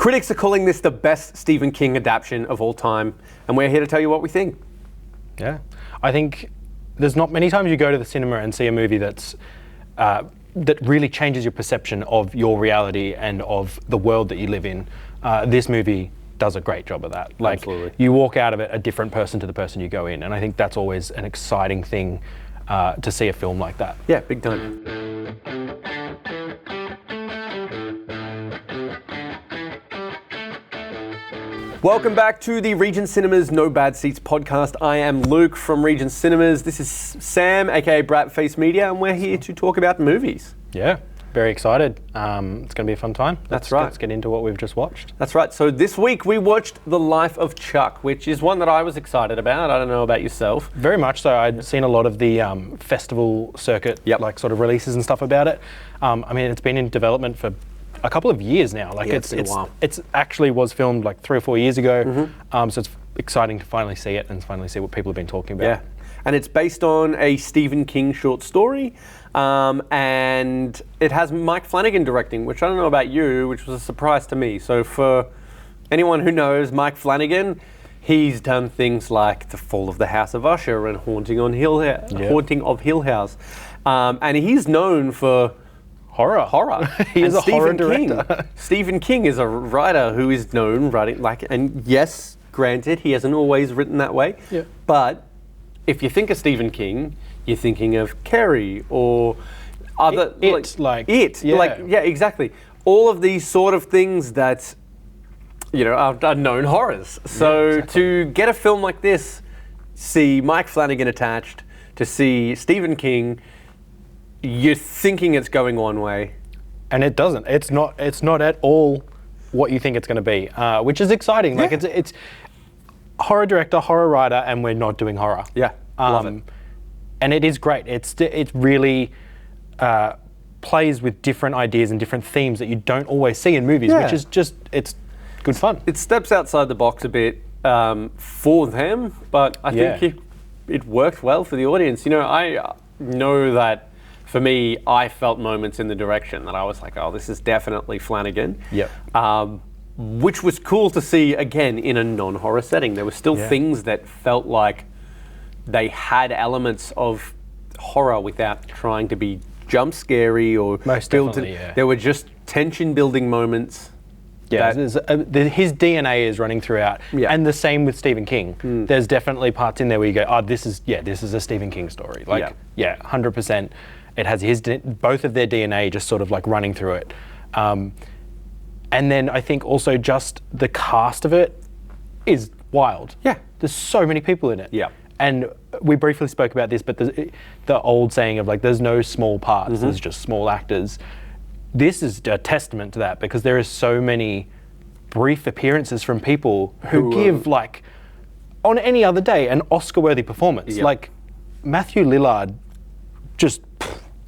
Critics are calling this the best Stephen King adaptation of all time, and we're here to tell you what we think. Yeah, I think there's not many times you go to the cinema and see a movie that really changes your perception of your reality and of the world that you live in. This movie does a great job of that. Like, Absolutely. You walk out of it a different person to the person you go in, and I think that's always an exciting thing to see a film like that. Yeah, big time. Welcome back to the Regent Cinemas No Bad Seats podcast. I am Luke from Regent Cinemas. This is Sam, aka Bratface Media, and we're here to talk about movies. Yeah, very excited. It's going to be a fun time. That's right. Let's get into what we've just watched. That's right. So this week we watched The Life of Chuck, which is one that I was excited about. I don't know about yourself. Very much so. I'd seen a lot of the festival circuit, like sort of releases and stuff about it. I mean, it's been in development for a couple of years now. Like, it's been a while. It's actually was filmed like 3 or 4 years ago. So it's exciting to finally see it and finally see what people have been talking about. Yeah, and it's based on a Stephen King short story, and it has Mike Flanagan directing, which I don't know about you, which was a surprise to me. So for anyone who knows Mike Flanagan, he's done things like The Fall of the House of Usher and Haunting of Hill House, and he's known for horror. He is a horror director. Stephen King is a writer who is known writing and yes, granted, he hasn't always written that way. Yeah. But if you think of Stephen King, you're thinking of Carrie or other Yeah, exactly. All of these sort of things that are known horrors. So exactly. To get a film like this, see Mike Flanagan attached, to see Stephen King, you're thinking it's going one way, and it doesn't. It's not at all what you think it's going to be, which is exciting. Yeah. Like it's horror director, horror writer, and we're not doing horror. Yeah, love it. And it is great. It really plays with different ideas and different themes that you don't always see in movies, which is it's good fun. It steps outside the box a bit for them, but I think it worked well for the audience. I know that. For me, I felt moments in the direction that I was like, oh, this is definitely Flanagan. Yep. Which was cool to see, again, in a non-horror setting. There were still things that felt like they had elements of horror without trying to be jump scary or most definitely, yeah. There were just tension-building moments. Yeah, his DNA is running throughout, and the same with Stephen King. There's definitely parts in there where you go, oh, this is a Stephen King story. 100%. It has both of their DNA just sort of like running through it. And then I think also just the cast of it is wild. Yeah. There's so many people in it. Yeah. And we briefly spoke about this, but the old saying of like, there's no small parts, there's just small actors. This is a testament to that because there is so many brief appearances from people who give like, on any other day, an Oscar-worthy performance. Yep. Like Matthew Lillard just...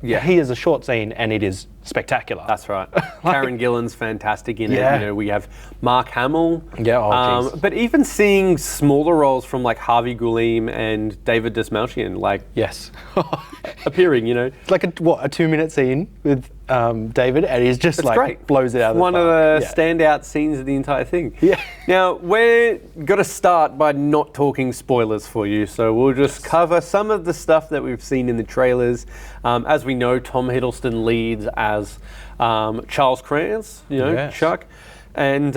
Yeah, he is a short scene and it is spectacular. That's right. Karen Gillan's fantastic in it. We have Mark Hamill. Yeah, but even seeing smaller roles from like Harvey Guillemot and David Desmalchian, yes, appearing. It's like a 2-minute scene with David, and he's just great. Blows it out of the park. One of the standout scenes of the entire thing. Yeah. Now we're gonna start by not talking spoilers for you, so we'll just cover some of the stuff that we've seen in the trailers. As we know, Tom Hiddleston leads as Charles Krantz, Chuck, and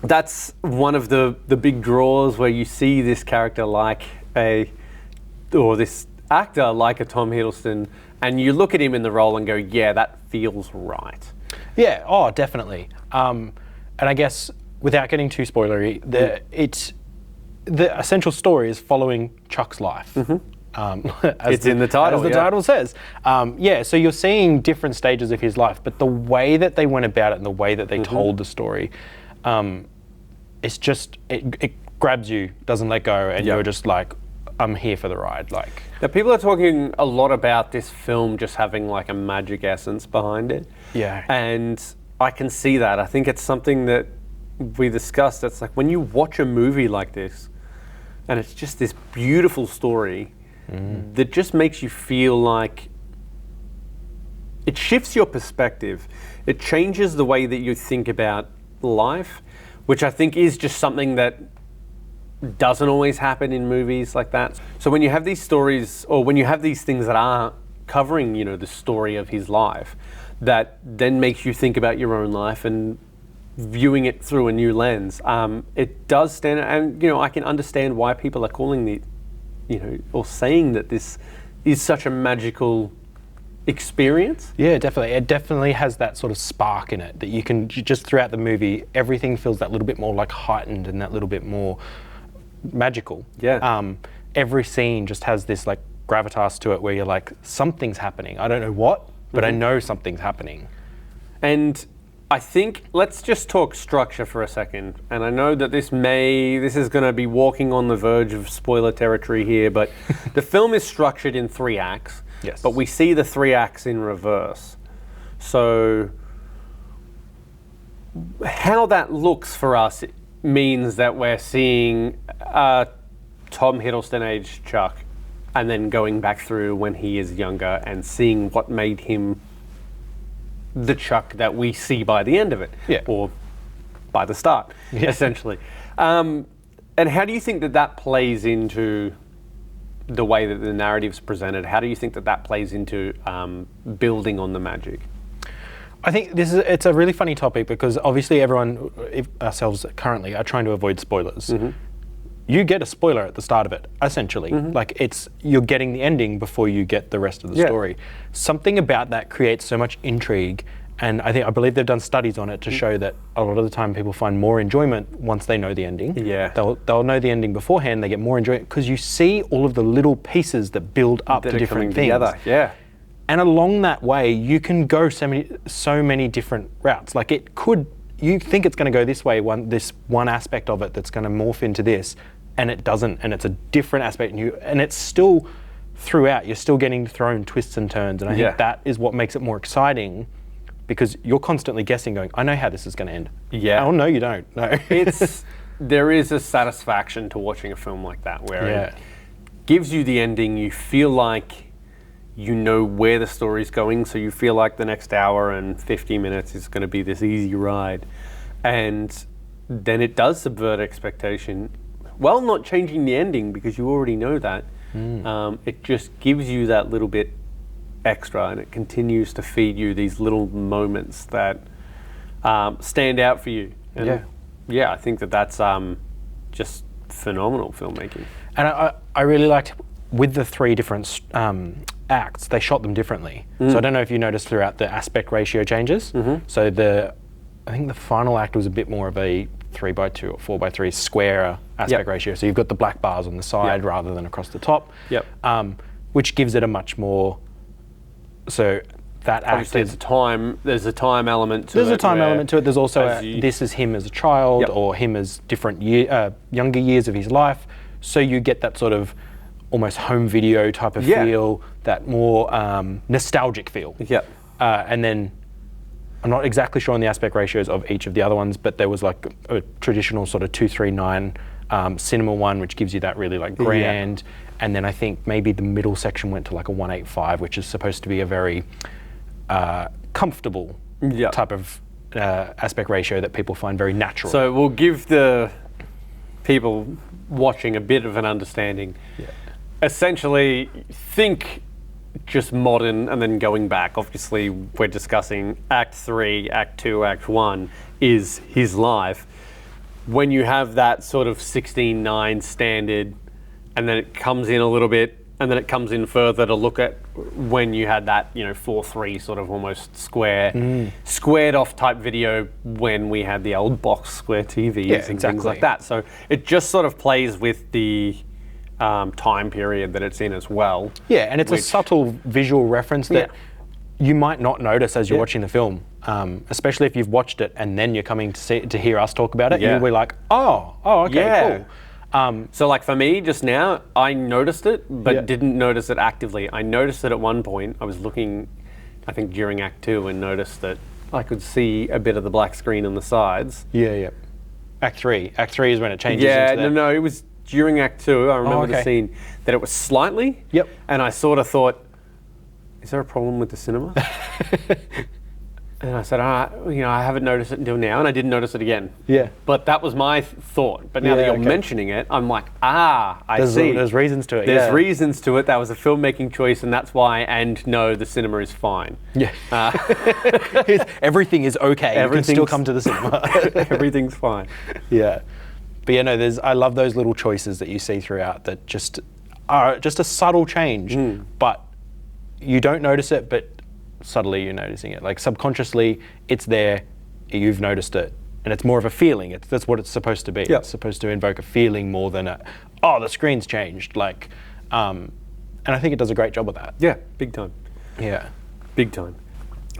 that's one of the big draws where you see this character this actor like a Tom Hiddleston, and you look at him in the role and go, yeah, that feels right. Yeah, definitely. And I guess without getting too spoilery, the essential story is following Chuck's life. It's in the title. As the title says. So you're seeing different stages of his life, but the way that they went about it and the way that they told the story, it's just, it grabs you, doesn't let go, and you're just like, I'm here for the ride. Now, people are talking a lot about this film just having like a magic essence behind it. Yeah. And I can see that. I think it's something that we discussed. It's like when you watch a movie like this, and it's just this beautiful story that just makes you feel like it shifts your perspective. It changes the way that you think about life, which I think is just something that doesn't always happen in movies like that. So when you have these stories, or when you have these things that are covering, you know, the story of his life, that then makes you think about your own life and viewing it through a new lens, it does stand out. And, you know, I can understand why people are calling the, you know, or saying that this is such a magical experience. Yeah, definitely. It definitely has that sort of spark in it that you can just throughout the movie, everything feels that little bit more like heightened and that little bit more magical. Yeah. Every scene just has this like gravitas to it where you're like, something's happening. I don't know what, but I know something's happening. And I think let's just talk structure for a second. And I know that this is going to be walking on the verge of spoiler territory here, but the film is structured in 3 acts. Yes. But we see the 3 acts in reverse. So how that looks for us means that we're seeing Tom Hiddleston age Chuck, and then going back through when he is younger and seeing what made him the Chuck that we see by the end of it, or by the start, essentially. And how do you think that that plays into the way that the narrative's presented? How do you think that that plays into building on the magic? I think it's a really funny topic because obviously everyone, ourselves currently, are trying to avoid spoilers. You get a spoiler at the start of it, essentially. Like you're getting the ending before you get the rest of the story. Something about that creates so much intrigue, and I believe they've done studies on it to show that a lot of the time people find more enjoyment once they know the ending. Yeah. They'll know the ending beforehand, they get more enjoyment because you see all of the little pieces that build up to different things. Together. Yeah. And along that way, you can go so many different routes. Like you think it's going to go this way, this one aspect of it that's going to morph into this, and it doesn't, and it's a different aspect, and it's still throughout, you're still getting thrown twists and turns, and I think that is what makes it more exciting, because you're constantly guessing, going, I know how this is going to end. Yeah. Oh, no, you don't. No. There is a satisfaction to watching a film like that, where it gives you the ending, you feel like you know where the story's going, so you feel like the next hour and 50 minutes is going to be this easy ride, and then it does subvert expectation, while not changing the ending because you already know that. It just gives you that little bit extra, and it continues to feed you these little moments that stand out for you. And I think that that's just phenomenal filmmaking. And I really liked, with the 3 different acts, they shot them differently. So I don't know if you noticed throughout the aspect ratio changes. So I think the final act was a bit more of a 3x2 or 4x3 square aspect ratio. So you've got the black bars on the side rather than across the top, which gives it a much more. So that act, there's a time element to it. There's a time element to it. There's also this is him as a child, or him as different younger years of his life. So you get that sort of almost home video type of feel, that more nostalgic feel. And then I'm not exactly sure on the aspect ratios of each of the other ones, but there was like a traditional sort of 239 cinema one, which gives you that really like grand. And then I think maybe the middle section went to like a 185, which is supposed to be a very comfortable type of aspect ratio that people find very natural. So we'll give the people watching a bit of an understanding. Essentially, think just modern and then going back. Obviously, we're discussing Act 3, Act 2, Act 1 is his life. When you have that sort of 16:9 standard, and then it comes in a little bit, and then it comes in further to look at when you had that, 4:3 sort of almost squared off type video when we had the old box square TVs and things like that. So it just sort of plays with the time period that it's in as well. Yeah, and it's a subtle visual reference that you might not notice as you're watching the film, especially if you've watched it and then you're coming to hear us talk about it. You'll be like, okay, cool. So like for me just now, I noticed it, but didn't notice it actively. I noticed it at one point. I was looking, I think during Act 2, and noticed that I could see a bit of the black screen on the sides. Act 3 is when it changes into that. No, it was during Act 2, I remember the scene, that it was slightly, and I sort of thought, is there a problem with the cinema? And I said, I haven't noticed it until now, and I didn't notice it again. Yeah. But that was my thought. But now that you're mentioning it, I'm like, I see. There's reasons to it. There's reasons to it. That was a filmmaking choice, and that's why. And no, the cinema is fine. Yeah. Everything is okay. You can still come to the cinema. Everything's fine. Yeah. But yeah, no, I love those little choices that you see throughout that just are just a subtle change, but you don't notice it, but subtly you're noticing it. Like subconsciously, it's there, you've noticed it, and it's more of a feeling. That's what it's supposed to be. Yep. It's supposed to invoke a feeling more than the screen's changed. Like, and I think it does a great job of that. Yeah, big time. Yeah. Big time.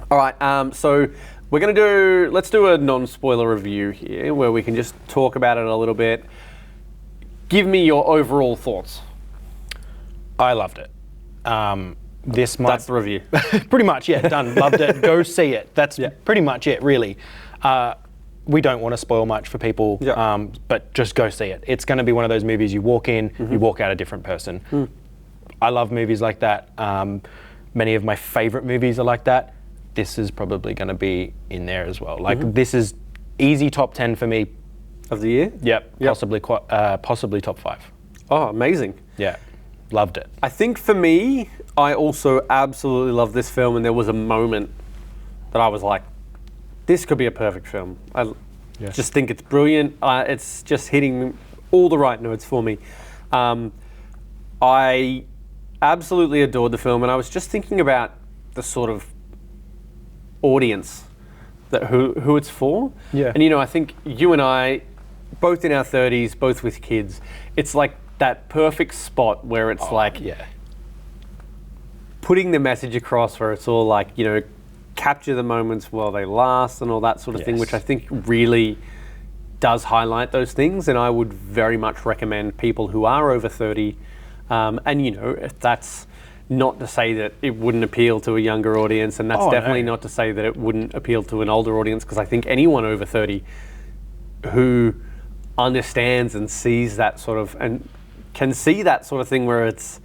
All right, so let's do a non-spoiler review here where we can just talk about it a little bit. Give me your overall thoughts. I loved it. That's the review. Pretty much, yeah, done. Loved it. Go see it. That's pretty much it, really. We don't want to spoil much for people, but just go see it. It's going to be one of those movies you walk in, you walk out a different person. I love movies like that. Many of my favorite movies are like that. This is probably going to be in there as well. Like, this is easy top 10 for me. Of the year? Yep. Possibly top 5. Oh, amazing. Yeah. Loved it. I think for me, I also absolutely love this film, and there was a moment that I was like, this could be a perfect film. I just think it's brilliant. It's just hitting all the right notes for me. I absolutely adored the film, and I was just thinking about the sort of audience that who it's for. Yeah. And I think you and I, both in our 30s, both with kids, it's like that perfect spot where it's putting the message across, where it's all like, capture the moments while they last and all that sort of thing, which I think really does highlight those things. And I would very much recommend people who are over 30, that's not to say that it wouldn't appeal to a younger audience, and that's definitely not to say that it wouldn't appeal to an older audience, because I think anyone over 30 who understands and sees that sort of, and can see that sort of thing where it's,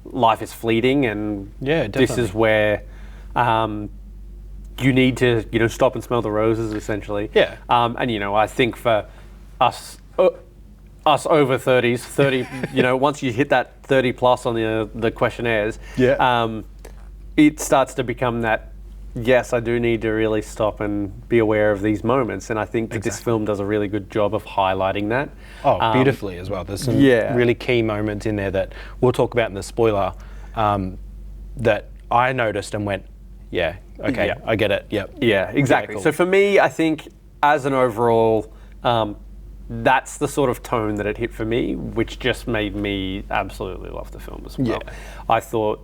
life is fleeting, and this is where you need to stop and smell the roses, essentially. I think for us over 30s, 30, once you hit that 30 plus on the questionnaires, it starts to become that, yes, I do need to really stop and be aware of these moments. And I think that this film does a really good job of highlighting that. Oh, beautifully as well. There's some really key moments in there that we'll talk about in the spoiler, that I noticed and went, I get it. Yep. Yeah, exactly. Cool. So for me, I think as an overall, that's the sort of tone that it hit for me, which just made me absolutely love the film as well. I thought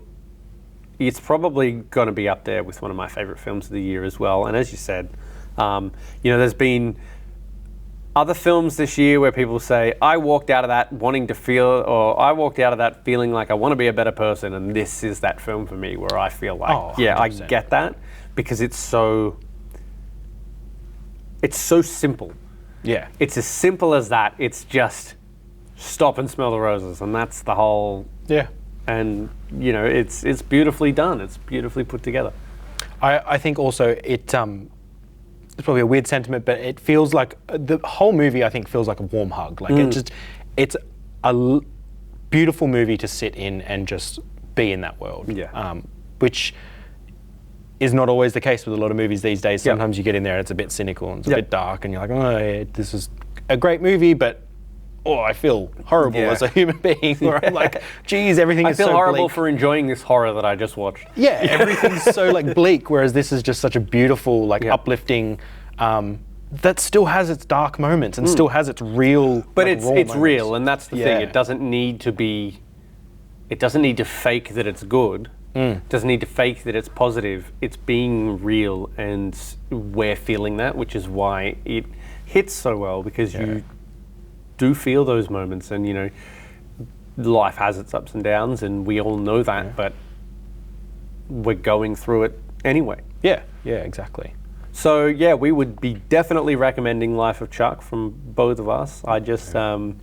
it's probably going to be up there with one of my favorite films of the year as well. And as you said, there's been other films this year where people say, I walked out of that wanting to feel, or I walked out of that feeling like I want to be a better person, and this is that film for me where I feel like, I get that, because it's so simple. Yeah. It's as simple as that. It's just stop and smell the roses, and that's the whole. Yeah. And it's beautifully done. It's beautifully put together. I think also it's probably a weird sentiment, but it feels like the whole movie, I think, feels like a warm hug. Like it's a beautiful movie to sit in and just be in that world. Yeah. Which is not always the case with a lot of movies these days. Sometimes you get in there and it's a bit cynical and it's a bit dark, and you're like, this is a great movie, but I feel horrible as a human being. Where I'm like, geez, everything is so bleak. I feel horrible for enjoying this horror that I just watched. Yeah, everything's so bleak, whereas this is just such a beautiful, uplifting, that still has its dark moments and still has its real. But it's real, and that's the thing. It doesn't need to be. It doesn't need to fake that it's good. It doesn't need to fake that it's positive. It's being real, and we're feeling that, which is why it hits so well, because you do feel those moments, and life has its ups and downs, and we all know that, but we're going through it anyway. Yeah, exactly. So we would be definitely recommending Life of Chuck from both of us. I just, I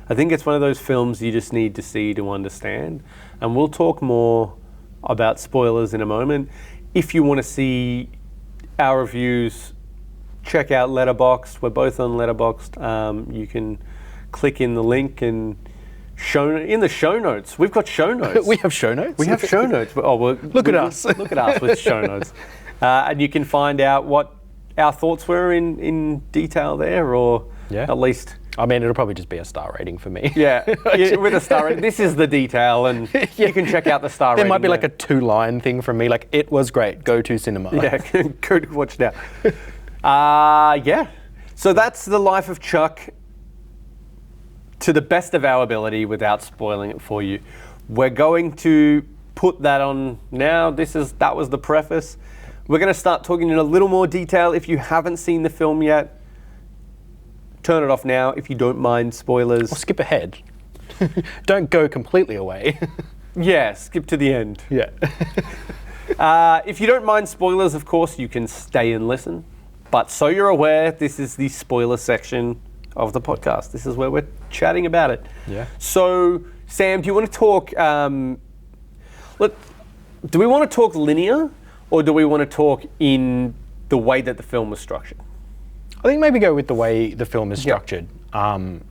think it's one of those films you just need to see to understand, and we'll talk more about spoilers in a moment. If you want to see our reviews, check out Letterboxd. We're both on Letterboxd. You can click in the link and in the show notes. We've got show notes. We have show notes? We have show notes. Oh, look at us. Look at us with show notes. And you can find out what our thoughts were in detail there, or at least... I mean, it'll probably just be a star rating for me. Yeah, with a star rating. This is the detail, and you can check out the star rating. There might be like a 2-line thing from me, like, it was great, go to cinema. Yeah, go to watch now. Yeah. So that's the life of Chuck to the best of our ability without spoiling it for you. We're going to put that on now. That was the preface. We're going to start talking in a little more detail. If you haven't seen the film yet, turn it off now if you don't mind spoilers. Or skip ahead. Don't go completely away. Yeah, skip to the end. Yeah. If you don't mind spoilers, of course, you can stay and listen. But so you're aware, this is the spoiler section of the podcast. This is where we're chatting about it. Yeah. So, Sam, do you want to talk... do we want to talk linear, or do we want to talk in the way that the film was structured? I think maybe go with the way the film is structured. Otherwise,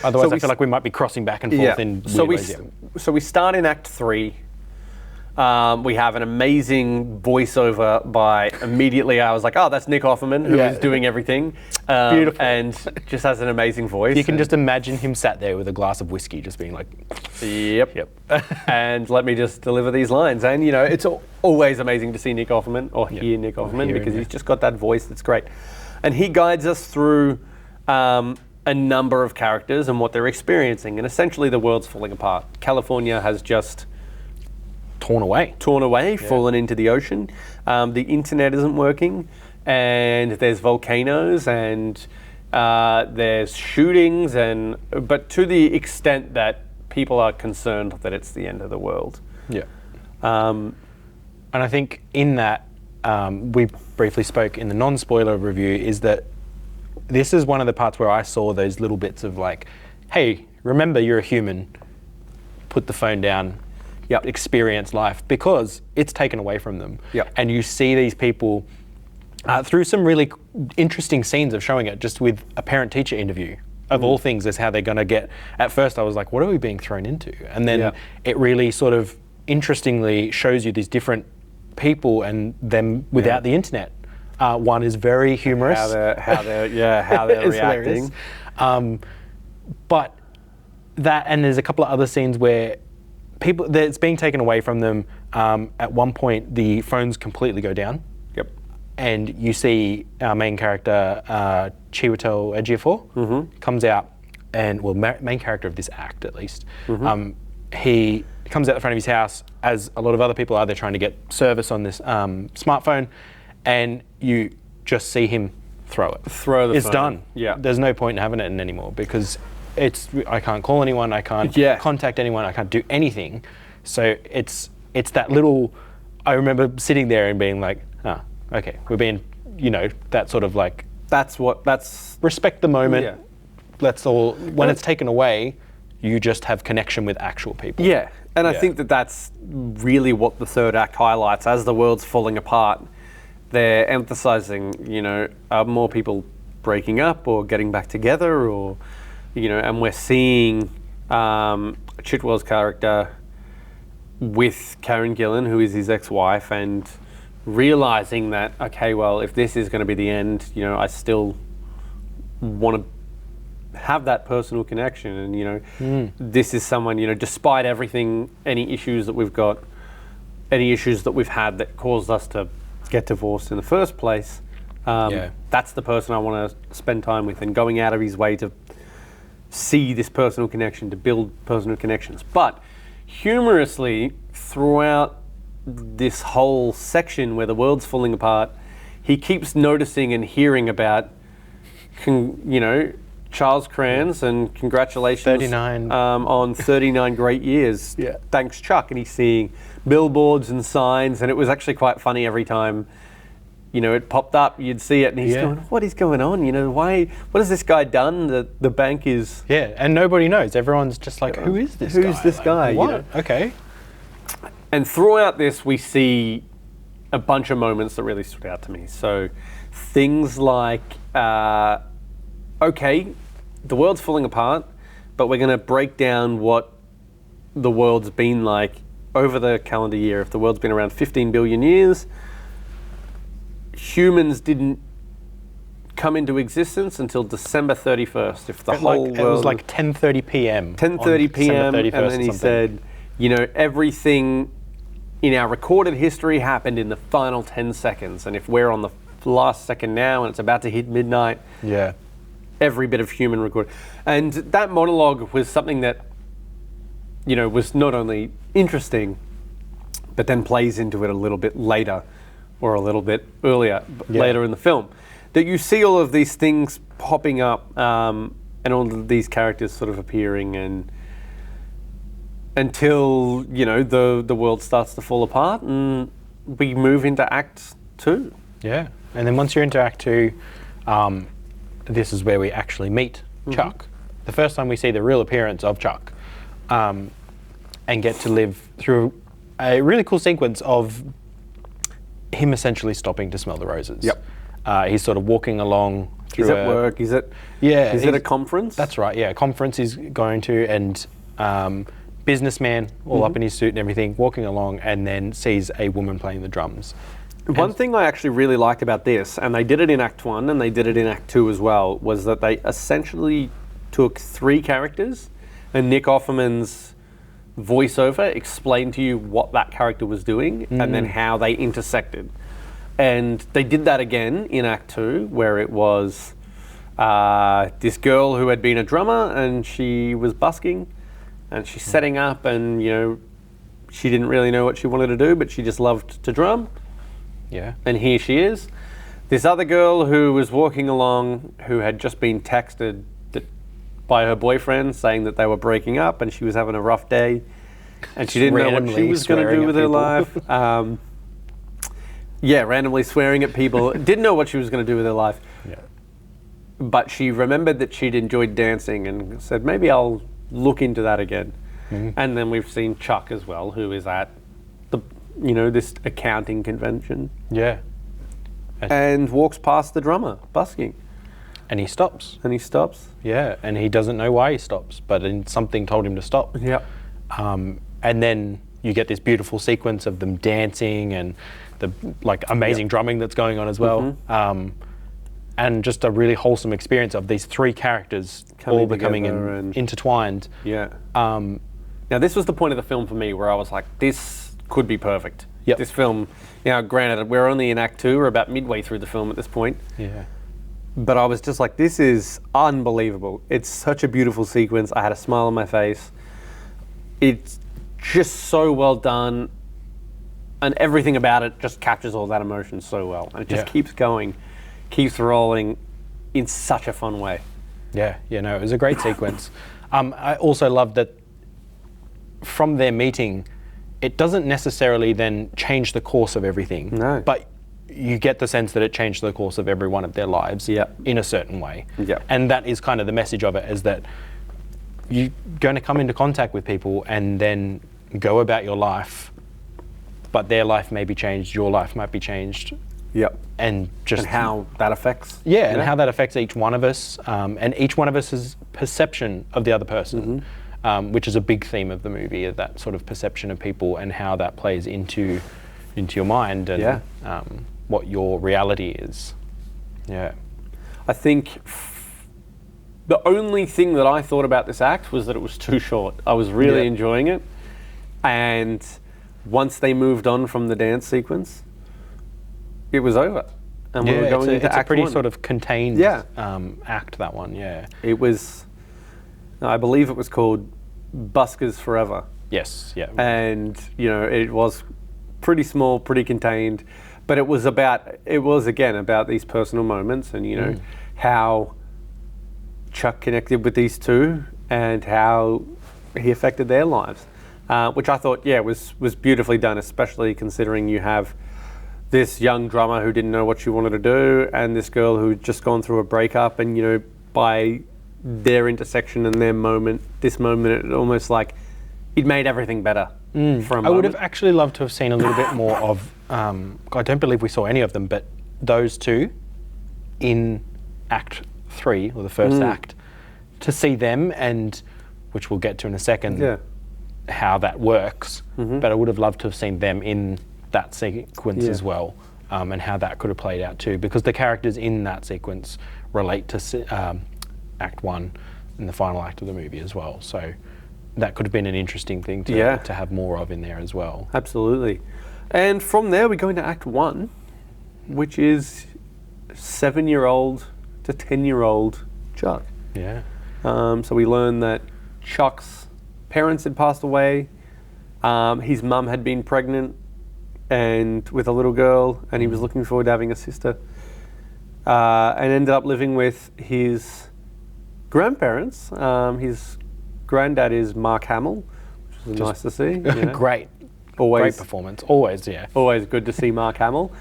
I feel like we might be crossing back and forth in weird ways. So we start in Act 3. We have an amazing voiceover by, immediately I was like, oh, that's Nick Offerman, who is doing everything. Beautiful. And just has an amazing voice. You can just imagine him sat there with a glass of whiskey just being like... Yep. And let me just deliver these lines. And, it's always amazing to see Nick Offerman, or hear Nick Offerman, because he's just got that voice that's great. And he guides us through a number of characters and what they're experiencing. And essentially the world's falling apart. California has just... Torn away, fallen into the ocean. The internet isn't working, and there's volcanoes, and there's shootings, but to the extent that people are concerned that it's the end of the world. Yeah. And I think in that, we briefly spoke in the non-spoiler review, is that this is one of the parts where I saw those little bits of like, hey, remember you're a human, put the phone down, experience life, because it's taken away from them. And you see these people through some really interesting scenes of showing it, just with a parent-teacher interview of all things, is how they're going to get. At first I was like, what are we being thrown into? And then it really sort of interestingly shows you these different people and them without the internet. One is very humorous. How they're reacting. But that, and there's a couple of other scenes where it's being taken away from them. At one point, the phones completely go down. And you see our main character, Chiwetel Ejiofor, comes out, and, main character of this act at least, he comes out the front of his house, as a lot of other people are. They're trying to get service on this smartphone, and you just see him throw it. It's done. There's no point in having it in anymore, because I can't call anyone, I can't contact anyone, I can't do anything. So it's that little, I remember sitting there and being like, okay, we're being, that sort of like... That's respect the moment. Yeah. Let's all, when it's taken away, you just have connection with actual people. Yeah, and I think that's really what the third act highlights. As the world's falling apart, they're emphasizing, are more people breaking up or getting back together, or... and we're seeing Chitwell's character with Karen Gillan, who is his ex-wife, and realizing that, okay, well, if this is going to be the end, I still want to have that personal connection. And, this is someone, despite everything, any issues that we've got, any issues that we've had that caused us to get divorced in the first place, that's the person I want to spend time with, and going out of his way to see this personal connection, to build personal connections. But humorously, throughout this whole section where the world's falling apart, he keeps noticing and hearing about, Charles Kranz, and congratulations 39. On 39 great years. Thanks, Chuck. And he's seeing billboards and signs, and it was actually quite funny every time it popped up, you'd see it, and he's going, what is going on? What has this guy done? The bank is... Yeah, and nobody knows. Everyone's just like, who is this guy? Who's this guy? What? Okay. And throughout this, we see a bunch of moments that really stood out to me. So things like, okay, the world's falling apart, but we're going to break down what the world's been like over the calendar year. If the world's been around 15 billion years, humans didn't come into existence until December 31st. If the whole world... It was like 10:30 p.m. 10:30 p.m. And then he said, you know, everything in our recorded history happened in the final 10 seconds. And if we're on the last second now and it's about to hit midnight, yeah, every bit of human record. And that monologue was something that, you know, was not only interesting, but then plays into it a little bit later or a little bit earlier, later in the film. That you see all of these things popping up and all of these characters sort of appearing, and until, you know, the world starts to fall apart and we move into Act 2. Yeah, and then once you're into Act 2, this is where we actually meet Chuck. The first time we see the real appearance of Chuck, and get to live through a really cool sequence of him essentially stopping to smell the roses. Yep. He's sort of walking along through. He's at work. Is it a conference? That's right. Yeah, a conference he's going to, and businessman all up in his suit and everything, walking along, and then sees a woman playing the drums. One thing I actually really liked about this, and they did it in Act 1 and they did it in Act 2 as well, was that they essentially took 3 characters and Nick Offerman's voiceover explained to you what that character was doing and then how they intersected. And they did that again in Act 2, where it was this girl who had been a drummer and she was busking and she's setting up, and, you know, she didn't really know what she wanted to do, but she just loved to drum. Yeah. And here she is. This other girl who was walking along, who had just been texted by her boyfriend saying that they were breaking up and she was having a rough day and she didn't know what she was going to do with her life. Randomly swearing at people. Didn't know what she was going to do with her life. Yeah. But she remembered that she'd enjoyed dancing and said, maybe I'll look into that again. And then we've seen Chuck as well, who is at this accounting convention. Yeah. And walks past the drummer, busking. And he stops. Yeah, and he doesn't know why he stops, but something told him to stop. Yeah. And then you get this beautiful sequence of them dancing and the amazing drumming that's going on as well. And just a really wholesome experience of these 3 characters all becoming intertwined. Yeah. Now this was the point of the film for me where I was like, this could be perfect. Yep. This film, granted, we're only in Act 2, we're about midway through the film at this point. Yeah. But I was just like, this is unbelievable. It's such a beautiful sequence. I had a smile on my face. It's just so well done. And everything about it just captures all that emotion so well. And it just keeps going, keeps rolling in such a fun way. Yeah, it was a great sequence. I also love that from their meeting, it doesn't necessarily then change the course of everything. No. But you get the sense that it changed the course of every one of their lives in a certain way. Yep. And that is kind of the message of it, is that you're going to come into contact with people and then go about your life, but their life may be changed, your life might be changed. Yep. And how that affects. Yeah, and how that affects each one of us, and each one of us's perception of the other person, which is a big theme of the movie, that sort of perception of people and how that plays into your mind and what your reality is. Yeah. I think the only thing that I thought about this act was that it was too short. I was really enjoying it. And once they moved on from the dance sequence, it was over. And we were going into it's Act a pretty 1. sort of contained act, that one, It was, I believe it was called Buskers Forever. Yes, yeah. And, it was pretty small, pretty contained. But it was again about these personal moments and, how Chuck connected with these 2 and how he affected their lives, which I thought, was beautifully done, especially considering you have this young drummer who didn't know what she wanted to do and this girl who'd just gone through a breakup, and, by their intersection and their moment, it almost like it made everything better for a moment. I would have actually loved to have seen a little bit more of I don't believe we saw any of them, but those two in Act 3, or the first act, to see them, and which we'll get to in a second, how that works, but I would have loved to have seen them in that sequence as well, and how that could have played out too, because the characters in that sequence relate to Act 1 and the final act of the movie as well. So that could have been an interesting thing to have more of in there as well. Absolutely. And from there we go into Act 1, which is 7-year-old to 10-year-old Chuck. Yeah. So we learn that Chuck's parents had passed away. His mum had been pregnant and with a little girl, and he was looking forward to having a sister. And ended up living with his grandparents. His granddad is Mark Hamill, which is nice to see. You know? Great. Always, great performance. Always, yeah. Always good to see Mark Hamill.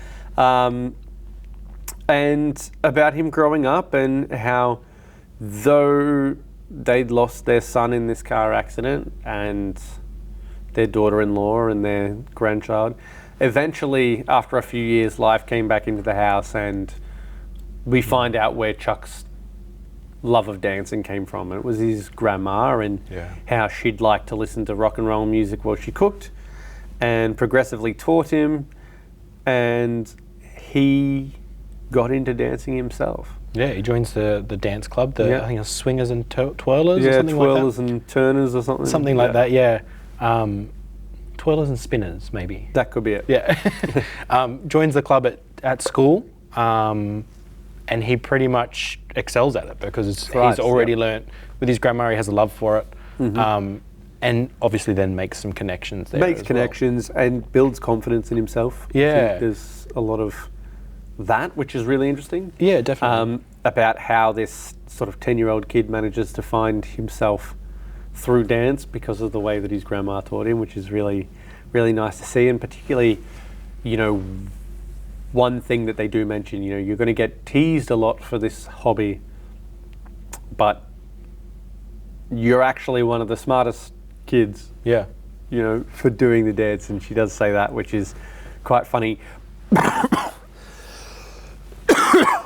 And about him growing up and how, though they'd lost their son in this car accident and their daughter-in-law and their grandchild, eventually, after a few years, life came back into the house, and we find out where Chuck's love of dancing came from. It was his grandma, and how she'd like to listen to rock and roll music while she cooked, and progressively taught him, and he got into dancing himself. Yeah, he joins the dance club, I think it's Swingers and Twirlers or something like that. Yeah, Twirlers and Turners or something. Something like that, yeah. Twirlers and Spinners, maybe. That could be it. Yeah. Joins the club at school, and he pretty much excels at it because he's already learnt, with his grandma, he has a love for it, and obviously then makes some connections there. Makes connections and builds confidence in himself. Yeah. I think there's a lot of that, which is really interesting. Yeah, definitely. About how this sort of 10-year-old kid manages to find himself through dance because of the way that his grandma taught him, which is really, really nice to see. And particularly, you know, one thing that they do mention, you know, you're going to get teased a lot for this hobby, but you're actually one of the smartest kids, yeah, you know, for doing the dance. And she does say that, which is quite funny.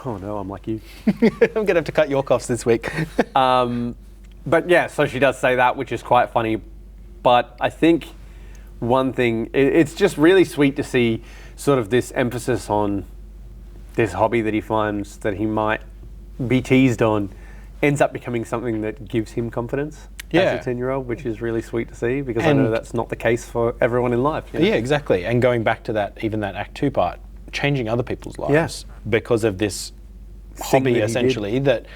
Oh no, I'm like you. I'm going to have to cut your coughs this week. But yeah, so she does say that, which is quite funny. But I think one thing, it's just really sweet to see sort of this emphasis on this hobby that he finds that he might be teased on ends up becoming something that gives him confidence as a 10-year-old, which is really sweet to see, because I know that's not the case for everyone in life. You know? Yeah, exactly. And going back to that, even that Act 2 part, changing other people's lives because of this hobby, essentially, that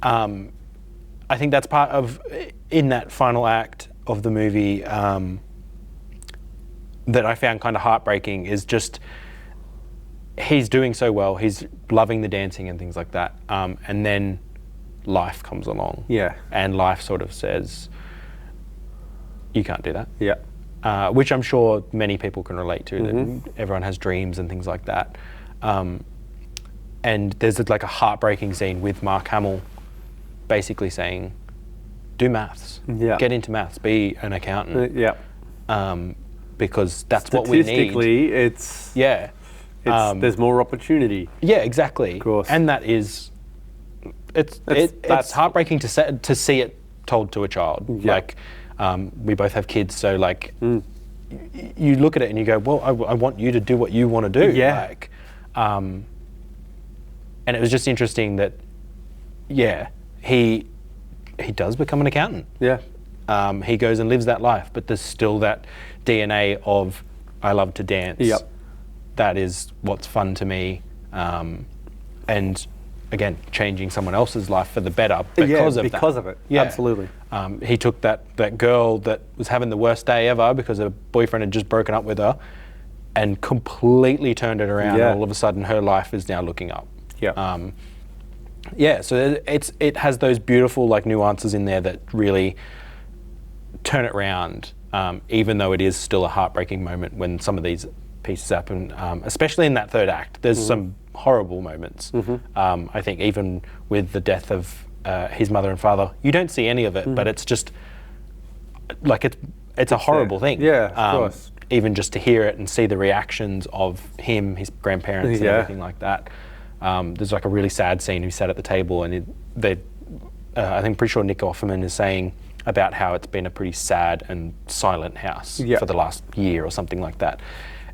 I think that's part of, in that final act of the movie, that I found kind of heartbreaking, is just he's doing so well, he's loving the dancing and things like that, and then life comes along. Yeah. And life sort of says, you can't do that. Yeah. Which I'm sure many people can relate to, that everyone has dreams and things like that. And there's like a heartbreaking scene with Mark Hamill basically saying, do maths, get into maths, be an accountant. Because that's what we need. Statistically, it's there's more opportunity. Yeah, exactly. Of course. And that is, it's heartbreaking to see it told to a child. Yeah. Like, we both have kids, so like, you look at it and you go, well, I want you to do what you want to do. Yeah. Like, and it was just interesting that, he does become an accountant. Yeah. He goes and lives that life, but there's still that DNA of, I love to dance. Yep. That is what's fun to me. And again, changing someone else's life for the better because of it. Yeah. Absolutely. He took that girl that was having the worst day ever because her boyfriend had just broken up with her and completely turned it around. And all of a sudden her life is now looking up. Yeah. So it has those beautiful like nuances in there that really turn it around, even though it is still a heartbreaking moment when some of these pieces happen, especially in that third act. There's some horrible moments. I think even with the death of his mother and father, you don't see any of it, but it's just like it's a horrible thing. Yeah, of course. even just to hear it and see the reactions of him, his grandparents, and everything like that. There's like a really sad scene. He sat at the table, and I think pretty sure Nick Offerman is saying about how it's been a pretty sad and silent house for the last year or something like that.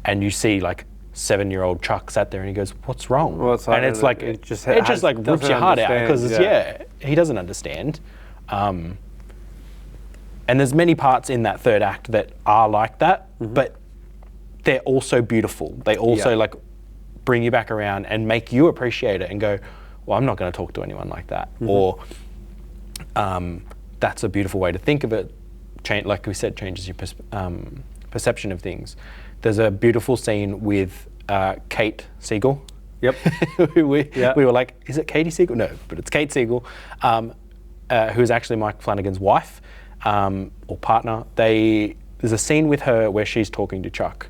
And you see like 7-year-old Chuck sat there and he goes, "What's wrong?" And it's like it just like rips your heart out because he doesn't understand. And there's many parts in that third act that are like that, but they're also beautiful. They also like bring you back around and make you appreciate it and go, "Well, I'm not going to talk to anyone like that," or "That's a beautiful way to think of it." Like we said, changes your perception of things. There's a beautiful scene with Kate Siegel. Yep. we were like, is it Katie Siegel? No, but it's Kate Siegel, who is actually Mike Flanagan's wife or partner. There's a scene with her where she's talking to Chuck,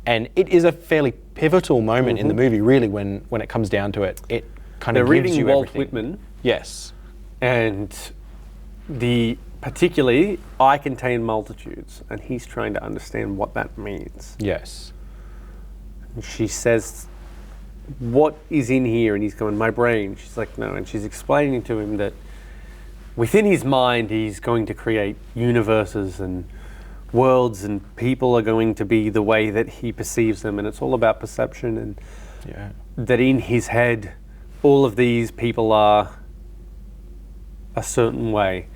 and it is a fairly pivotal moment in the movie, really, when it comes down to it. It kind of gives you Walt everything. Whitman. Yes. And particularly, I contain multitudes, and he's trying to understand what that means. Yes. And she says, "What is in here?" And he's going, "My brain." She's like, "No." And she's explaining to him that within his mind, he's going to create universes and worlds, and people are going to be the way that he perceives them. And it's all about perception, and that in his head, all of these people are a certain way.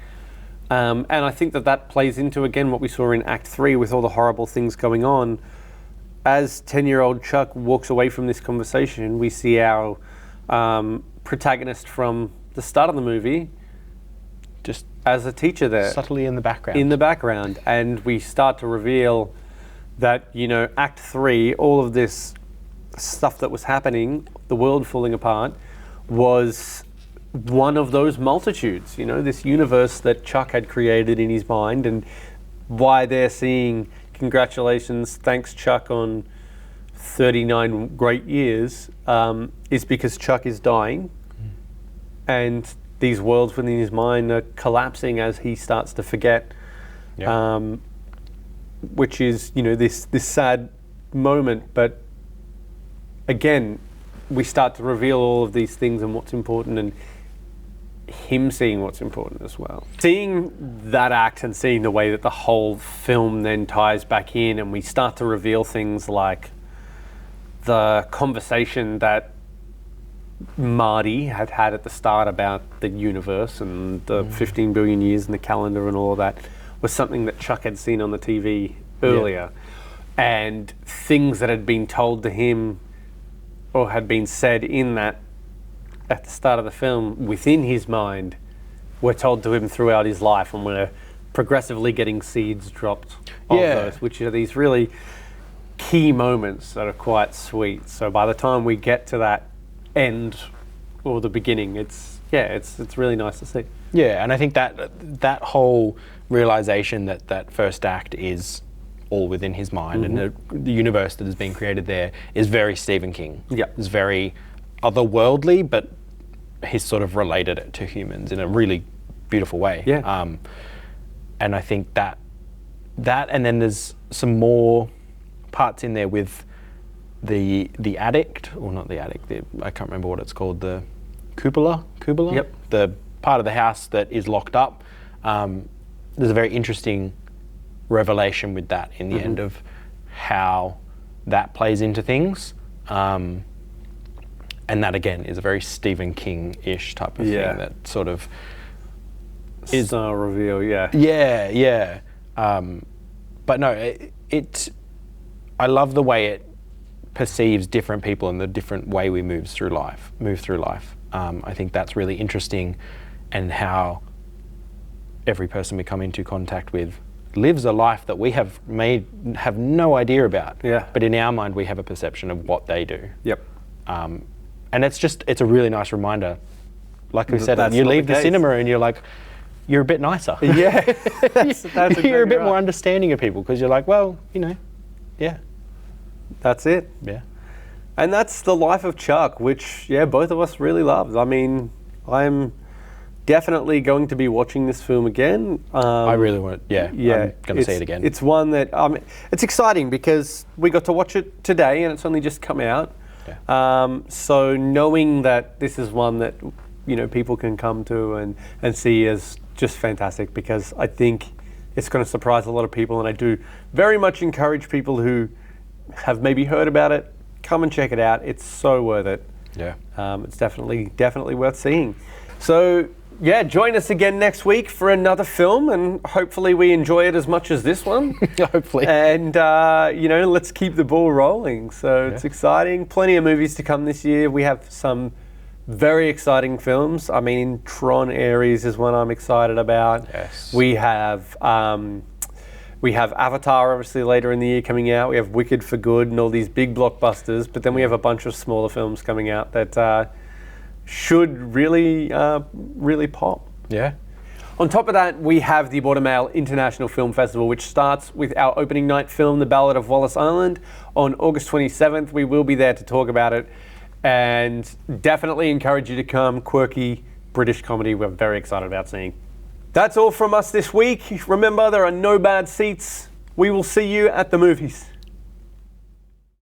And I think that plays into, again, what we saw in Act 3 with all the horrible things going on. As 10-year-old Chuck walks away from this conversation, we see our protagonist from the start of the movie just as a teacher there. Subtly in the background. In the background. And we start to reveal that, Act 3, all of this stuff that was happening, the world falling apart, was one of those multitudes, this universe that Chuck had created in his mind, and why they're seeing congratulations, thanks Chuck on 39 great years, is because Chuck is dying, and these worlds within his mind are collapsing as he starts to forget, which is, this sad moment. But again, we start to reveal all of these things and what's important, and him seeing what's important as well. Seeing that act and seeing the way that the whole film then ties back in, and we start to reveal things like the conversation that Marty had at the start about the universe and the 15 billion years in the calendar and all of that, was something that Chuck had seen on the TV earlier. And things that had been told to him or had been said in that at the start of the film within his mind were told to him throughout his life, and we're progressively getting seeds dropped of those, which are these really key moments that are quite sweet. So by the time we get to that end or the beginning, it's really nice to see. Yeah, and I think that whole realization that first act is all within his mind, and the universe that is being created there is very Stephen King. Yeah, it's very otherworldly, but he's sort of related it to humans in a really beautiful way. Yeah. And I think that, and then there's some more parts in there with the addict, or not the addict, I can't remember what it's called, the cupola? Yep. The part of the house that is locked up. There's a very interesting revelation with that in the end of how that plays into things. And that, again, is a very Stephen King-ish type of thing that sort of is... Star reveal, Yeah. But no, I love the way it perceives different people and the different way we move through life. I think that's really interesting, and how every person we come into contact with lives a life that we have no idea about. Yeah. But in our mind, we have a perception of what they do. Yep. And it's a really nice reminder. Like we said, you leave the cinema and you're like, you're a bit nicer. Yeah. You're a bit more understanding of people, because you're like, well, yeah. That's it. Yeah. And that's the life of Chuck, which, both of us really love. I mean, I'm definitely going to be watching this film again. I really want to, I'm going to see it again. It's one that, it's exciting because we got to watch it today and it's only just come out. Yeah. So knowing that this is one that, people can come to and see is just fantastic, because I think it's going to surprise a lot of people, and I do very much encourage people who have maybe heard about it, come and check it out. It's so worth it. Yeah. It's definitely worth seeing. So yeah, join us again next week for another film, and hopefully we enjoy it as much as this one. Hopefully. And let's keep the ball rolling. So it's exciting. Plenty of movies to come this year. We have some very exciting films. I mean, Tron Ares is one I'm excited about. Yes. We have Avatar obviously later in the year coming out. We have Wicked for Good and all these big blockbusters. But then we have a bunch of smaller films coming out that should really pop. Yeah. On top of that, we have the Wodonga International Film Festival, which starts with our opening night film, The Ballad of Wallace Island, on August 27th. We will be there to talk about it, and definitely encourage you to come. Quirky British comedy we're very excited about seeing. That's all from us this week. Remember, there are no bad seats. We will see you at the movies.